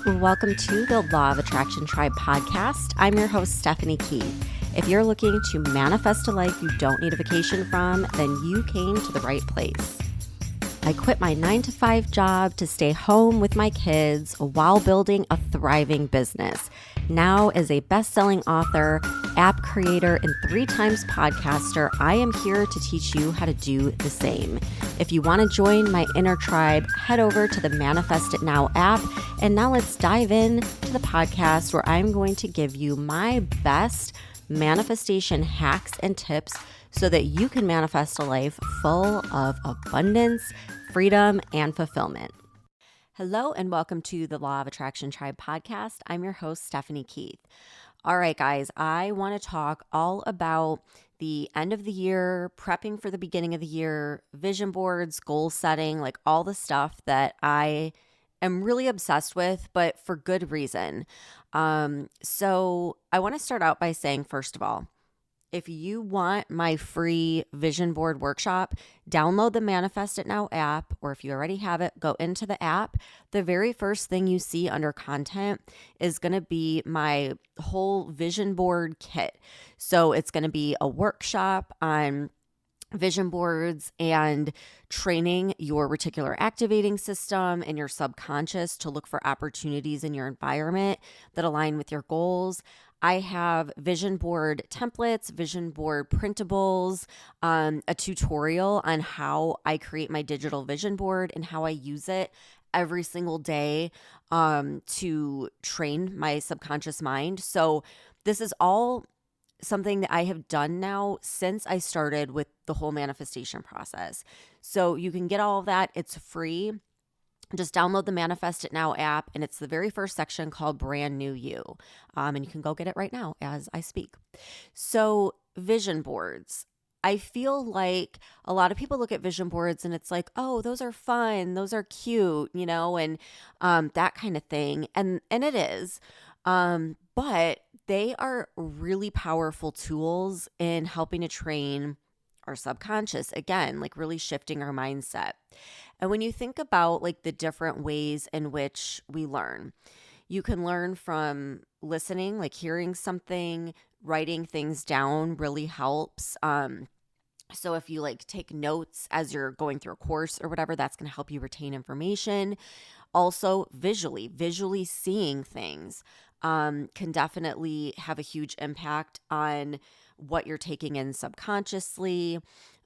Welcome to the Law of Attraction Tribe podcast. I'm your host, Stephanie Keith. If you're looking to manifest a life you don't need a vacation from, then you came to the right place. I quit my 9-to-5 job to stay home with my kids while building a thriving business. Now, as a best-selling author, app creator, and 3 times podcaster, I am here to teach you how to do the same. If you want to join my inner tribe, head over to the Manifest It Now app. And now let's dive in to the podcast where I'm going to give you my best manifestation hacks and tips so that you can manifest a life full of abundance, freedom, and fulfillment. Hello, and welcome to the Law of Attraction Tribe podcast. I'm your host, Stephanie Keith. All right, guys, I want to talk all about the end of the year, prepping for the beginning of the year, vision boards, goal setting, like all the stuff that I am really obsessed with, but for good reason. So I want to start out by saying, first of all, if you want my free vision board workshop, download the Manifest It Now app, or if you already have it, go into the app. The very first thing you see under content is going to be my whole vision board kit. So it's going to be a workshop on vision boards and training your reticular activating system and your subconscious to look for opportunities in your environment that align with your goals. I have vision board templates, vision board printables, a tutorial on how I create my digital vision board and how I use it every single day to train my subconscious mind. So this is all something that I have done now since I started with the whole manifestation process. So you can get all of that. It's free. Just download the Manifest It Now app, and it's the very first section called Brand New You. And you can go get it right now as I speak. So vision boards. I feel like a lot of people look at vision boards and it's like, oh, those are fun, those are cute, and that kind of thing. And it is. But they are really powerful tools in helping to train our subconscious, again, like really shifting our mindset. And when you think about like the different ways in which we learn, you can learn from listening, like hearing something, writing things down really helps. So if you like take notes as you're going through a course or whatever, that's going to help you retain information. Also, visually seeing things can definitely have a huge impact on what you're taking in subconsciously.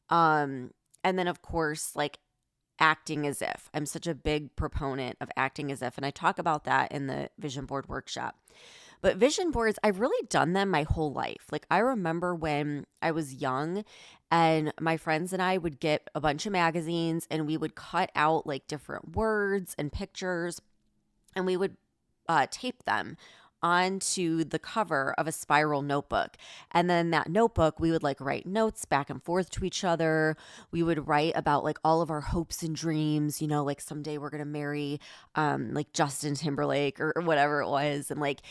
And then, of course, like acting as if. I'm such a big proponent of acting as if, and I talk about that in the vision board workshop. But vision boards, I've really done them my whole life. Like I remember when I was young and my friends and I would get a bunch of magazines and we would cut out like different words and pictures and we would tape them onto the cover of a spiral notebook. And then that notebook, we would like write notes back and forth to each other. We would write about like all of our hopes and dreams, like someday we're going to marry like Justin Timberlake or whatever it was. And like,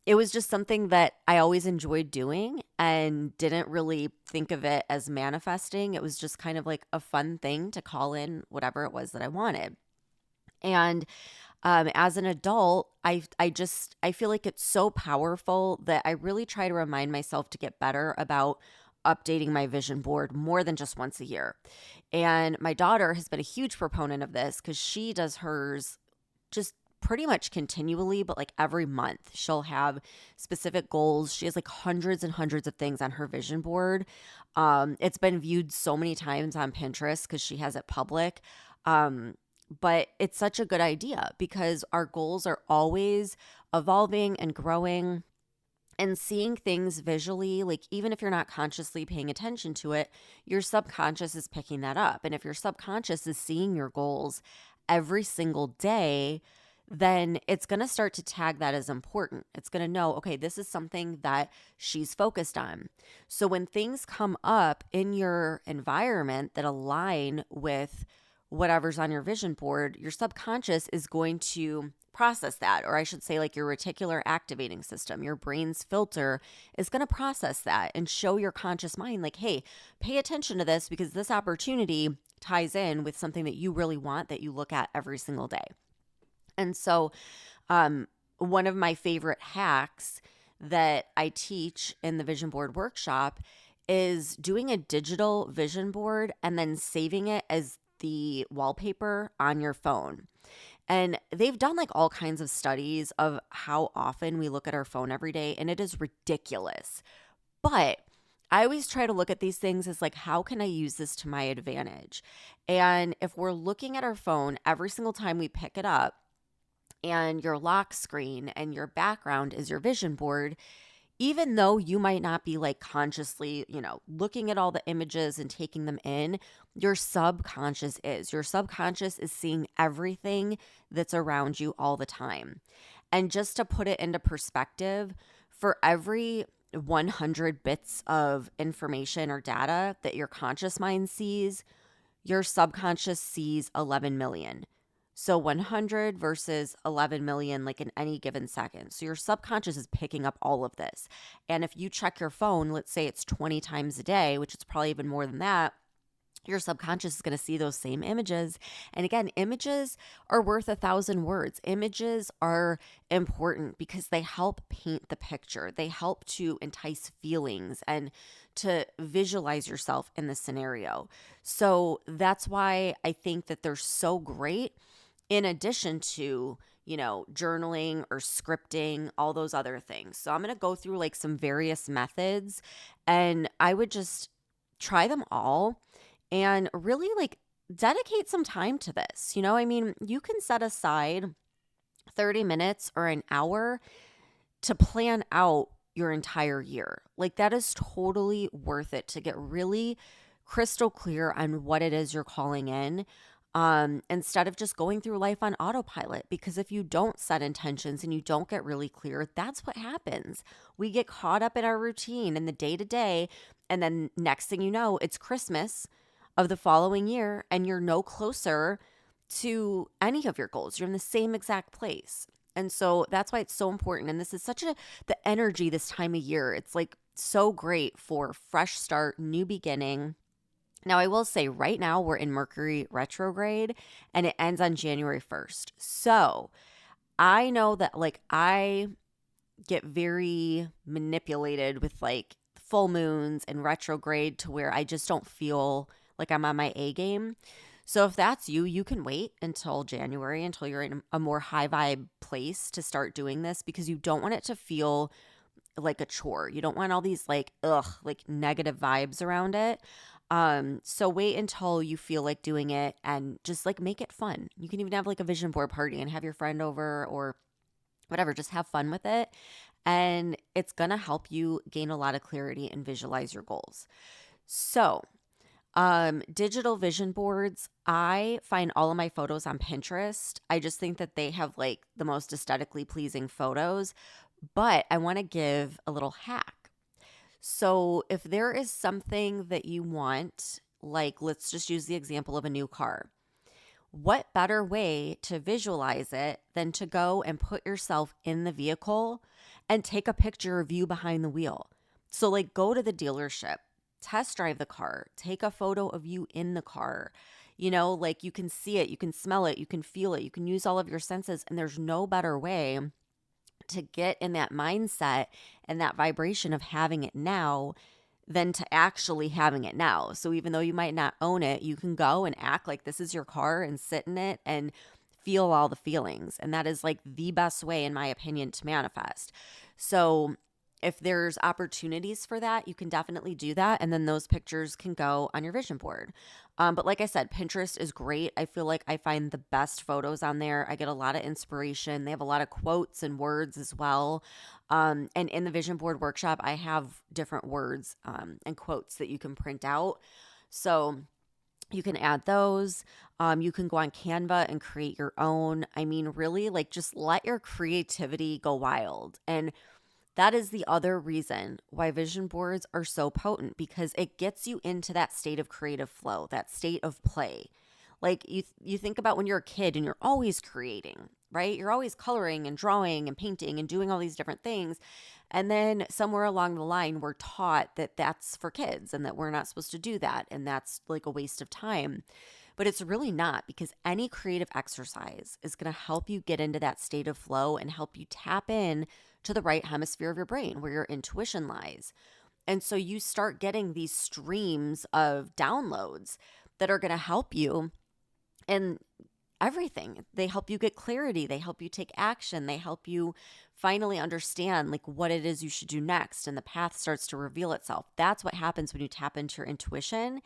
it was just something that I always enjoyed doing and didn't really think of it as manifesting. It was just kind of like a fun thing to call in whatever it was that I wanted. And as an adult, I feel like it's so powerful that I really try to remind myself to get better about updating my vision board more than just once a year. And my daughter has been a huge proponent of this because she does hers just pretty much continually, but like every month she'll have specific goals. She has like hundreds and hundreds of things on her vision board. It's been viewed so many times on Pinterest because she has it public. But it's such a good idea because our goals are always evolving and growing, and seeing things visually, like even if you're not consciously paying attention to it, your subconscious is picking that up. And if your subconscious is seeing your goals every single day, then it's going to start to tag that as important. It's going to know, okay, this is something that she's focused on. So when things come up in your environment that align with whatever's on your vision board, your subconscious is going to process that, or I should say like your reticular activating system, your brain's filter is going to process that and show your conscious mind like, hey, pay attention to this because this opportunity ties in with something that you really want that you look at every single day. And so one of my favorite hacks that I teach in the vision board workshop is doing a digital vision board and then saving it as the wallpaper on your phone. And they've done like all kinds of studies of how often we look at our phone every day, and it is ridiculous. But I always try to look at these things as like, how can I use this to my advantage? And if we're looking at our phone every single time we pick it up, and your lock screen and your background is your vision board, even though you might not be like consciously, looking at all the images and taking them in, your subconscious is. Your subconscious is seeing everything that's around you all the time. And just to put it into perspective, for every 100 bits of information or data that your conscious mind sees, your subconscious sees 11 million. So 100 versus 11 million, like in any given second. So your subconscious is picking up all of this. And if you check your phone, let's say it's 20 times a day, which is probably even more than that, your subconscious is going to see those same images. And again, images are worth 1,000 words. Images are important because they help paint the picture. They help to entice feelings and to visualize yourself in the scenario. So that's why I think that they're so great in addition to, journaling or scripting, all those other things. So I'm going to go through like some various methods, and I would just try them all and really like dedicate some time to this. You can set aside 30 minutes or an hour to plan out your entire year. Like that is totally worth it to get really crystal clear on what it is you're calling in. Instead of just going through life on autopilot. Because if you don't set intentions and you don't get really clear, that's what happens. We get caught up in our routine and the day to day. And then next thing you know, it's Christmas of the following year and you're no closer to any of your goals. You're in the same exact place. And so that's why it's so important. And this is the energy this time of year. It's like so great for fresh start, new beginning. Now, I will say right now we're in Mercury retrograde and it ends on January 1st. So I know that like I get very manipulated with like full moons and retrograde to where I just don't feel like I'm on my A game. So if that's you, you can wait until January, until you're in a more high vibe place to start doing this, because you don't want it to feel like a chore. You don't want all these like negative vibes around it. So wait until you feel like doing it and just like make it fun. You can even have like a vision board party and have your friend over or whatever, just have fun with it. And it's going to help you gain a lot of clarity and visualize your goals. So, digital vision boards, I find all of my photos on Pinterest. I just think that they have like the most aesthetically pleasing photos, but I want to give a little hack. So if there is something that you want, like let's just use the example of a new car, what better way to visualize it than to go and put yourself in the vehicle and take a picture of you behind the wheel? So like go to the dealership, test drive the car, take a photo of you in the car. Like you can see it, you can smell it, you can feel it, you can use all of your senses, and there's no better way to get in that mindset and that vibration of having it now than to actually having it now. So even though you might not own it, you can go and act like this is your car and sit in it and feel all the feelings. And that is like the best way, in my opinion, to manifest. So if there's opportunities for that, you can definitely do that. And then those pictures can go on your vision board. But like I said, Pinterest is great. I feel like I find the best photos on there. I get a lot of inspiration. They have a lot of quotes and words as well. And in the vision board workshop, I have different words and quotes that you can print out. So you can add those. You can go on Canva and create your own. I mean, really, like just let your creativity go wild. And that is the other reason why vision boards are so potent, because it gets you into that state of creative flow, that state of play. Like you think about when you're a kid and you're always creating, right? You're always coloring and drawing and painting and doing all these different things. And then somewhere along the line, we're taught that that's for kids and that we're not supposed to do that. And that's like a waste of time. but it's really not, because any creative exercise is going to help you get into that state of flow and help you tap in to the right hemisphere of your brain where your intuition lies. And so you start getting these streams of downloads that are going to help you in everything. They help you get clarity. They help you take action. They help you finally understand like what it is you should do next. And the path starts to reveal itself. That's what happens when you tap into your intuition.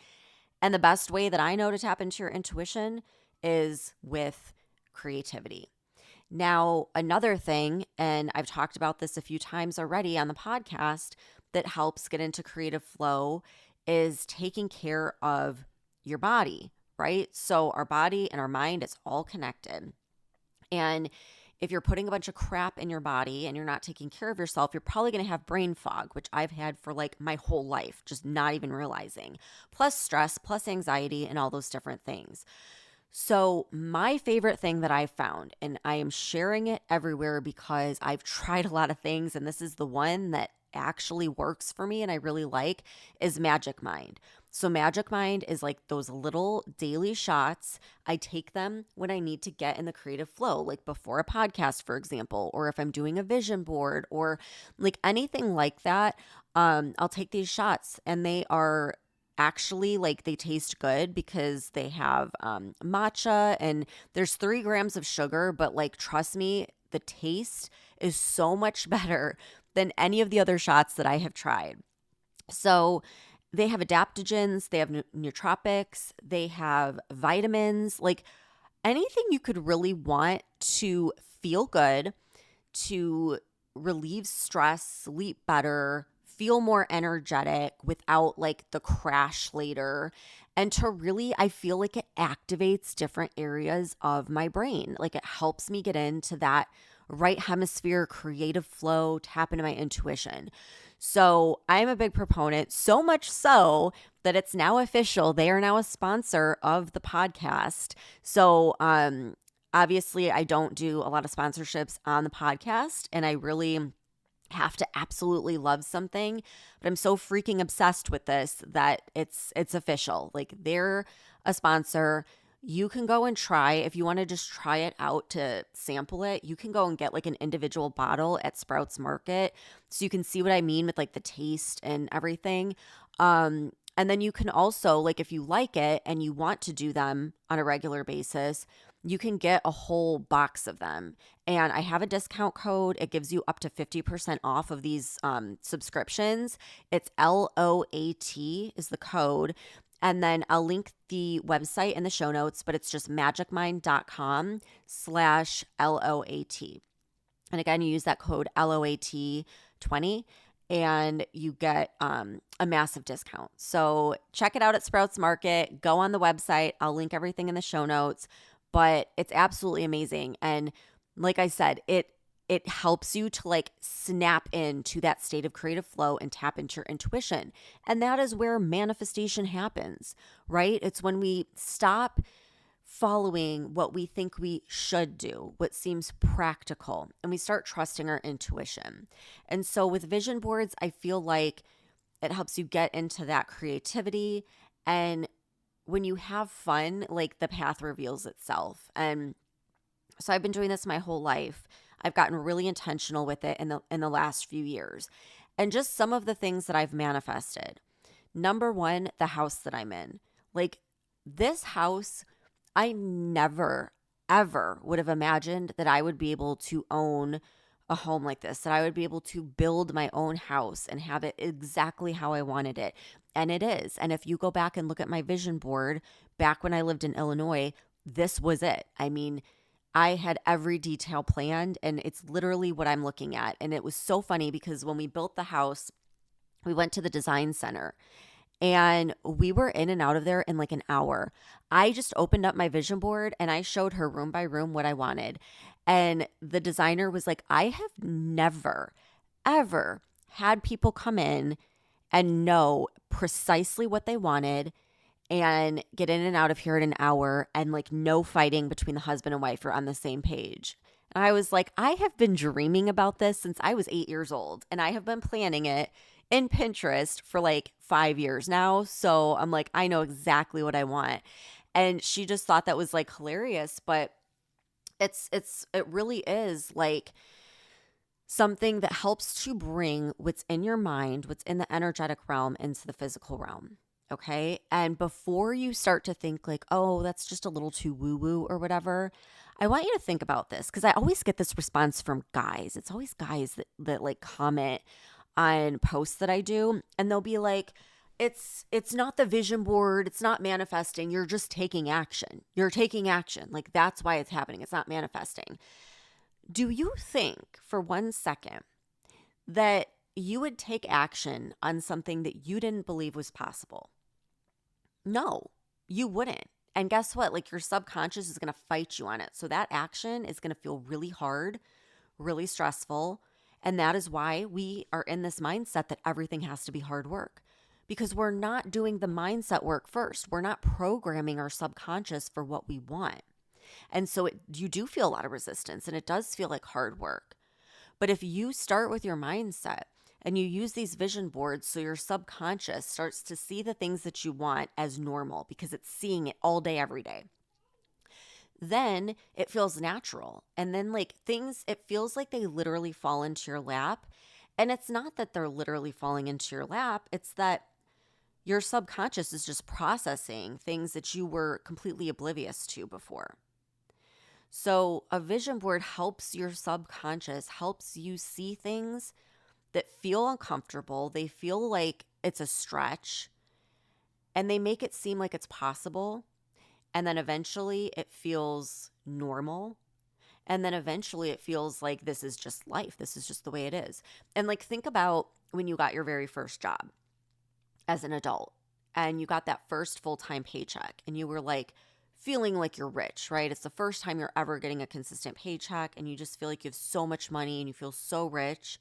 And the best way that I know to tap into your intuition is with creativity. Now, another thing, and I've talked about this a few times already on the podcast, that helps get into creative flow is taking care of your body, right? So our body and our mind, it's all connected. And if you're putting a bunch of crap in your body and you're not taking care of yourself, you're probably going to have brain fog, which I've had for like my whole life, just not even realizing, plus stress, plus anxiety, and all those different things. So my favorite thing that I've found, and I am sharing it everywhere because I've tried a lot of things, and this is the one that actually works for me and I really like, is Magic Mind. So Magic Mind is like those little daily shots. I take them when I need to get in the creative flow, like before a podcast, for example, or if I'm doing a vision board or like anything like that. I'll take these shots, and they are actually like, they taste good because they have matcha, and there's 3 grams of sugar, but like, trust me, the taste is so much better than any of the other shots that I have tried. So they have adaptogens, they have nootropics, they have vitamins, like anything you could really want to feel good, to relieve stress, sleep better, feel more energetic without like the crash later. And to really, I feel like it activates different areas of my brain. Like it helps me get into that right hemisphere, creative flow, tap into my intuition. So I'm a big proponent, so much so that it's now official. They are now a sponsor of the podcast. So obviously I don't do a lot of sponsorships on the podcast, and I really have to absolutely love something, but I'm so freaking obsessed with this that it's official. Like they're a sponsor. You can go and try, if you want to just try it out to sample it, you can go and get like an individual bottle at Sprouts Market so you can see what I mean with like the taste and everything. And then you can also, like, if you like it and you want to do them on a regular basis, you can get a whole box of them. And I have a discount code. It gives you up to 50% off of these subscriptions. It's LOAT is the code. And then I'll link the website in the show notes, but it's just magicmind.com/LOAT. And again, you use that code LOAT20 and you get a massive discount. So check it out at Sprouts Market. Go on the website. I'll link everything in the show notes, but it's absolutely amazing. And like I said, it helps you to like snap into that state of creative flow and tap into your intuition. And that is where manifestation happens, right? It's when we stop following what we think we should do, what seems practical, and we start trusting our intuition. And so with vision boards, I feel like it helps you get into that creativity. And when you have fun, like the path reveals itself. And so I've been doing this my whole life. I've gotten really intentional with it in the last few years. And just some of the things that I've manifested. Number one, the house that I'm in. Like this house, I never, ever would have imagined that I would be able to own a home like this, that I would be able to build my own house and have it exactly how I wanted it. And it is. And if you go back and look at my vision board back when I lived in Illinois, this was it. I mean, I had every detail planned, and it's literally what I'm looking at. And it was so funny because when we built the house, we went to the design center and we were in and out of there in like an hour. I just opened up my vision board and I showed her room by room what I wanted. And the designer was like, I have never, ever had people come in and know precisely what they wanted and get in and out of here in an hour, and like no fighting between the husband and wife are on the same page. And I was like, I have been dreaming about this since I was 8 years old, and I have been planning it in Pinterest for like 5 years now. So I'm like, I know exactly what I want. And she just thought that was like hilarious, but it really is like something that helps to bring what's in your mind, what's in the energetic realm into the physical realm. Okay. And before you start to think like, oh, that's just a little too woo woo or whatever, I want you to think about this because I always get this response from guys. It's always guys that like comment on posts that I do, and they'll be like, it's not the vision board, it's not manifesting, you're just taking action. You're taking action. Like that's why it's happening. It's not manifesting. Do you think for 1 second that you would take action on something that you didn't believe was possible? No, you wouldn't. And guess what? Like your subconscious is going to fight you on it. So that action is going to feel really hard, really stressful. And that is why we are in this mindset that everything has to be hard work because we're not doing the mindset work first. We're not programming our subconscious for what we want. And so you do feel a lot of resistance and it does feel like hard work. But if you start with your mindset and you use these vision boards so your subconscious starts to see the things that you want as normal because it's seeing it all day, every day, then it feels natural. And then like things, it feels like they literally fall into your lap. And it's not that they're literally falling into your lap, it's that your subconscious is just processing things that you were completely oblivious to before. So a vision board helps your subconscious, helps you see things that feel uncomfortable. They feel like it's a stretch and they make it seem like it's possible. And then eventually it feels normal. And then eventually it feels like this is just life. This is just the way it is. And like think about when you got your very first job as an adult and you got that first full-time paycheck and you were like, feeling like you're rich, right? It's the first time you're ever getting a consistent paycheck and you just feel like you have so much money and you feel so rich.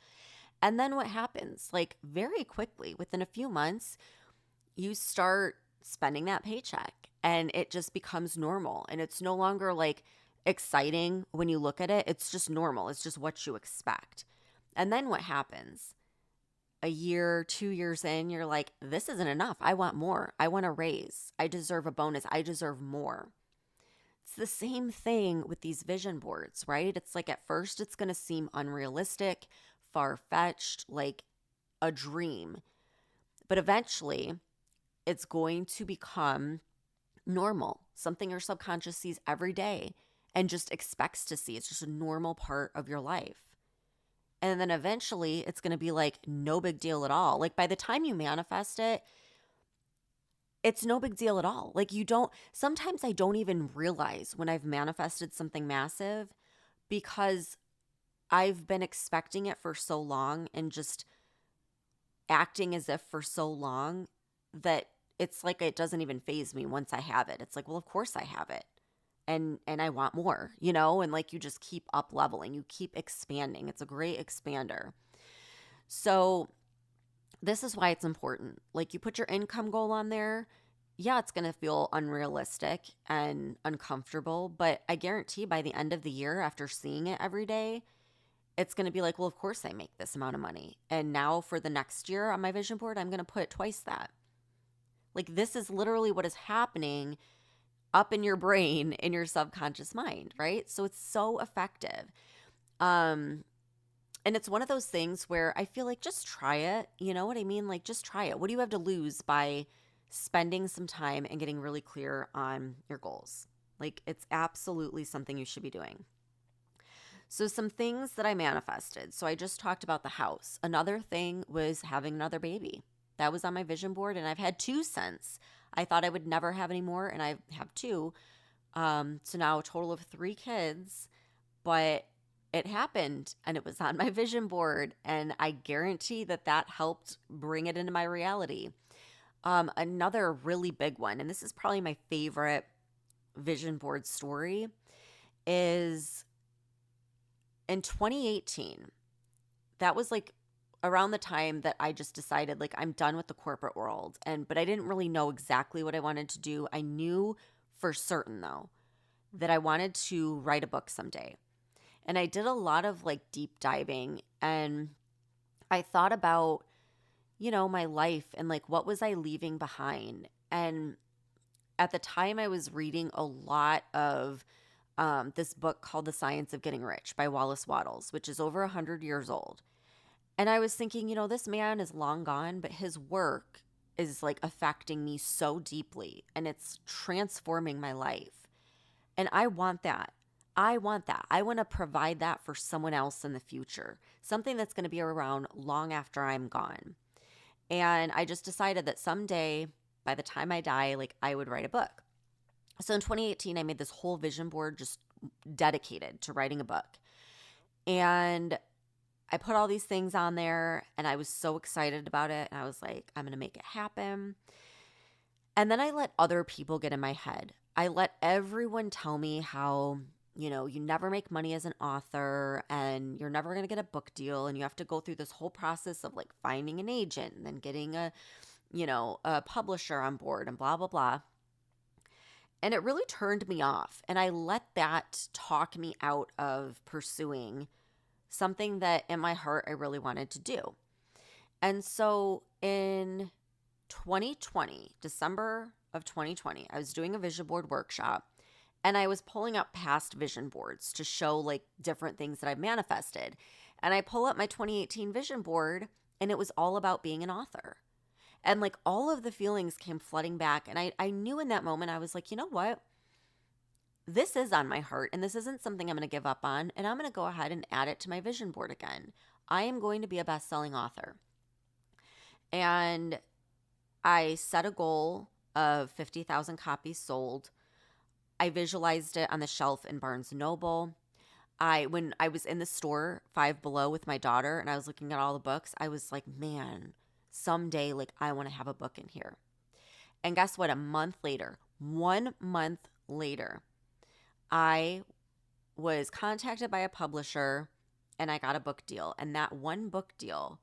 And then what happens? Like very quickly, within a few months, you start spending that paycheck and it just becomes normal. And it's no longer like exciting when you look at it. It's just normal. It's just what you expect. And then what happens? A year, 2 years in, you're like, this isn't enough. I want more. I want a raise. I deserve a bonus. I deserve more. It's the same thing with these vision boards, right? It's like at first it's going to seem unrealistic, far-fetched, like a dream. But eventually it's going to become normal, something your subconscious sees every day and just expects to see. It's just a normal part of your life. And then eventually it's going to be like no big deal at all. Like by the time you manifest it, it's no big deal at all. Like sometimes I don't even realize when I've manifested something massive because I've been expecting it for so long and just acting as if for so long that it's like it doesn't even faze me once I have it. It's like, well, of course I have it. And I want more, and like you just keep up leveling, you keep expanding. It's a great expander. So this is why it's important. Like you put your income goal on there. Yeah, it's going to feel unrealistic and uncomfortable, but I guarantee by the end of the year, after seeing it every day, it's going to be like, well, of course I make this amount of money. And now for the next year on my vision board, I'm going to put twice that. Like this is literally what is happening up in your brain, in your subconscious mind, right? So it's so effective. And it's one of those things where I feel like just try it. You know what I mean? Like just try it. What do you have to lose by spending some time and getting really clear on your goals? Like it's absolutely something you should be doing. So some things that I manifested. So I just talked about the house. Another thing was having another baby. That was on my vision board and I've had two since. I thought I would never have any more, and I have two. So now a total of 3 kids, but it happened and it was on my vision board, and I guarantee that helped bring it into my reality. Another really big one, and this is probably my favorite vision board story, is in 2018. That was like around the time that I just decided like I'm done with the corporate world, but I didn't really know exactly what I wanted to do. I knew for certain though that I wanted to write a book someday. And I did a lot of like deep diving, and I thought about my life and like what was I leaving behind. And at the time I was reading a lot of this book called The Science of Getting Rich by Wallace Wattles, which is over 100 years old. And I was thinking, this man is long gone, but his work is like affecting me so deeply and it's transforming my life. And I want that. I want that. I want to provide that for someone else in the future, something that's going to be around long after I'm gone. And I just decided that someday, by the time I die, like I would write a book. So in 2018, I made this whole vision board just dedicated to writing a book. And I put all these things on there and I was so excited about it. And I was like, I'm going to make it happen. And then I let other people get in my head. I let everyone tell me how, you never make money as an author and you're never going to get a book deal. And you have to go through this whole process of like finding an agent and then getting a publisher on board and blah, blah, blah. And it really turned me off. And I let that talk me out of pursuing something that in my heart I really wanted to do. And so in 2020, December of 2020, I was doing a vision board workshop and I was pulling up past vision boards to show like different things that I've manifested. And I pull up my 2018 vision board and it was all about being an author. And like all of the feelings came flooding back. And I knew in that moment, I was like, you know what? This is on my heart and this isn't something I'm going to give up on. And I'm going to go ahead and add it to my vision board again. I am going to be a best-selling author. And I set a goal of 50,000 copies sold. I visualized it on the shelf in Barnes & Noble. When I was in the store, Five Below, with my daughter and I was looking at all the books, I was like, man, someday, like, I want to have a book in here. And guess what? 1 month later, I was contacted by a publisher and I got a book deal. And that one book deal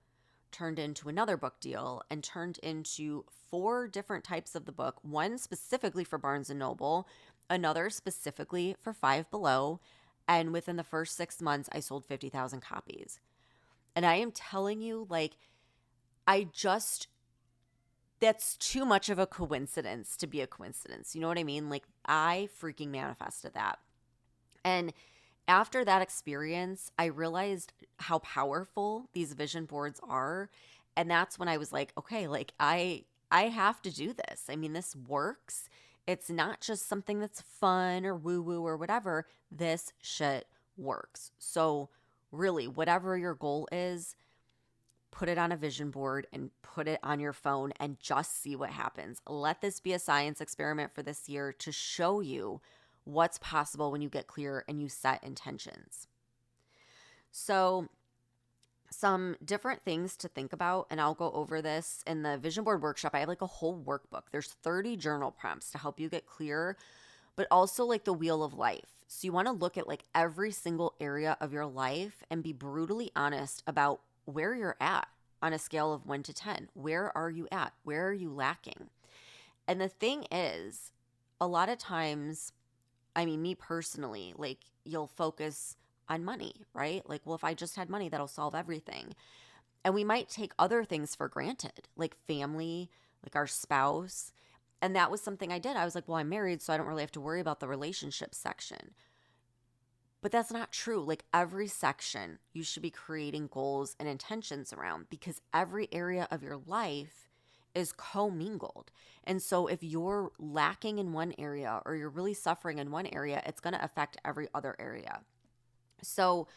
turned into another book deal and turned into 4 different types of the book. One specifically for Barnes & Noble, another specifically for Five Below. And within the first 6 months, I sold 50,000 copies. And I am telling you, like, that's too much of a coincidence to be a coincidence. You know what I mean? Like, I freaking manifested that. And after that experience, I realized how powerful these vision boards are. And that's when I was like, okay, like I have to do this. I mean, this works. It's not just something that's fun or woo-woo or whatever. This shit works. So really, whatever your goal is, put it on a vision board and put it on your phone and just see what happens. Let this be a science experiment for this year to show you what's possible when you get clear and you set intentions. So some different things to think about, and I'll go over this in the vision board workshop. I have like a whole workbook. There's 30 journal prompts to help you get clear, but also like the wheel of life. So you want to look at like every single area of your life and be brutally honest about where you're at on a scale of 1 to 10. Where are you at? Where are you lacking? And the thing is, a lot of times, I mean, me personally, like you'll focus on money, right? Like, well, if I just had money, that'll solve everything. And we might take other things for granted, like family, like our spouse. And that was something I did. I was like, well, I'm married, so I don't really have to worry about the relationship section. But that's not true. Like every section, you should be creating goals and intentions around because every area of your life is commingled. And so if you're lacking in one area or you're really suffering in one area, it's going to affect every other area. So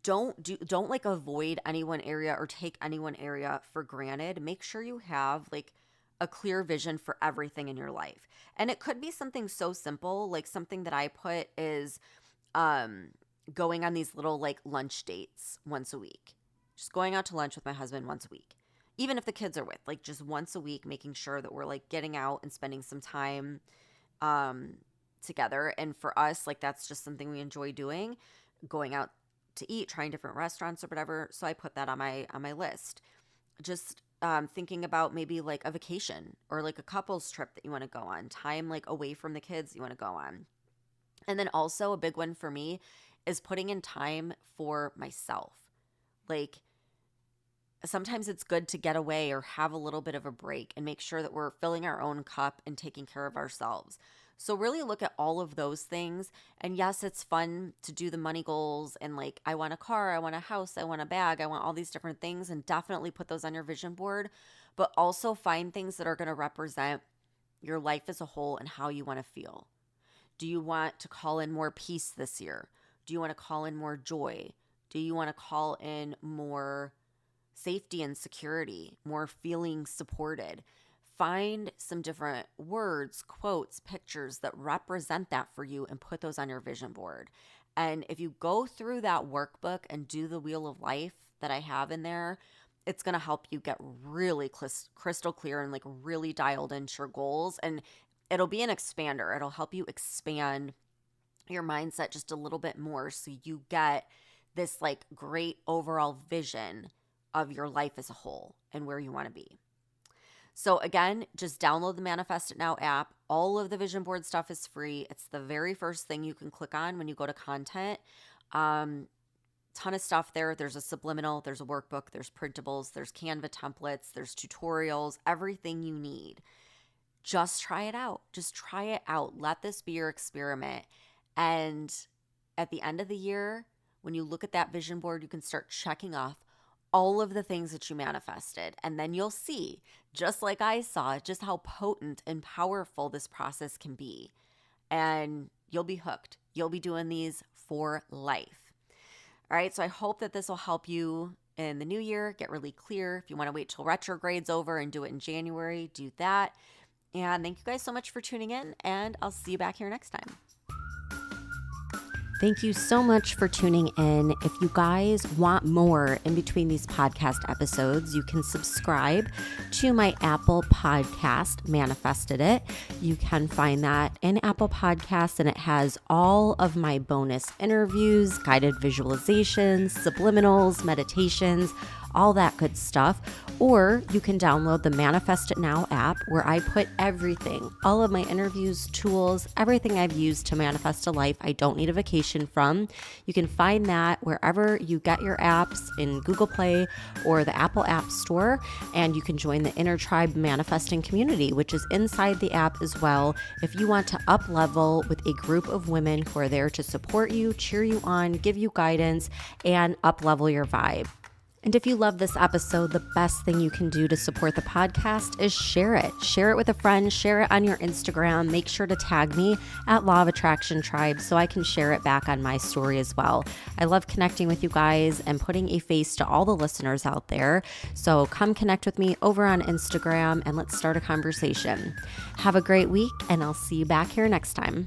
don't like avoid any one area or take any one area for granted. Make sure you have like a clear vision for everything in your life. And it could be something so simple, like something that I put is going on these little like lunch dates once a week. Just going out to lunch with my husband once a week. Even if the kids are with, like just once a week, making sure that we're like getting out and spending some time together. And for us, like that's just something we enjoy doing, going out to eat, trying different restaurants or whatever. So I put that on my list. Just thinking about maybe like a vacation or like a couples trip that you want to go on, time like away from the kids you want to go on. And then also a big one for me is putting in time for myself. Like sometimes it's good to get away or have a little bit of a break and make sure that we're filling our own cup and taking care of ourselves. So really look at all of those things. And yes, it's fun to do the money goals and like, I want a car, I want a house, I want a bag, I want all these different things, and definitely put those on your vision board, but also find things that are going to represent your life as a whole and how you want to feel. Do you want to call in more peace this year? Do you want to call in more joy? Do you want to call in more safety and security, more feeling supported? Find some different words, quotes, pictures that represent that for you and put those on your vision board. And if you go through that workbook and do the wheel of life that I have in there, it's going to help you get really crystal clear and like really dialed into your goals. And it'll be an expander. It'll help you expand your mindset just a little bit more so you get this like great overall vision of your life as a whole and where you want to be. So again, just download the Manifest It Now app. All of the vision board stuff is free. It's the very first thing you can click on when you go to content. Ton of stuff there. There's a subliminal, there's a workbook, there's printables, there's Canva templates, there's tutorials, everything you need. Just try it out. Just try it out. Let this be your experiment. And at the end of the year, when you look at that vision board, you can start checking off all of the things that you manifested. And then you'll see, just like I saw, just how potent and powerful this process can be. And you'll be hooked. You'll be doing these for life. All right, so I hope that this will help you in the new year, get really clear. If you want to wait till retrograde's over and do it in January, do that. And thank you guys so much for tuning in, and I'll see you back here next time. Thank you so much for tuning in. If you guys want more in between these podcast episodes, you can subscribe to my Apple Podcast, Manifested It. You can find that in Apple Podcasts, and it has all of my bonus interviews, guided visualizations, subliminals, meditations, all that good stuff. Or you can download the Manifest It Now app, where I put everything, all of my interviews, tools, everything I've used to manifest a life I don't need a vacation from. You can find that wherever you get your apps, in Google Play or the Apple App Store. And you can join the Inner Tribe Manifesting community, which is inside the app as well, if you want to up level with a group of women who are there to support you, cheer you on, give you guidance, and up level your vibe. And if you love this episode, the best thing you can do to support the podcast is share it. Share it with a friend, share it on your Instagram. Make sure to tag me at Law of Attraction Tribe so I can share it back on my story as well. I love connecting with you guys and putting a face to all the listeners out there. So come connect with me over on Instagram and let's start a conversation. Have a great week, and I'll see you back here next time.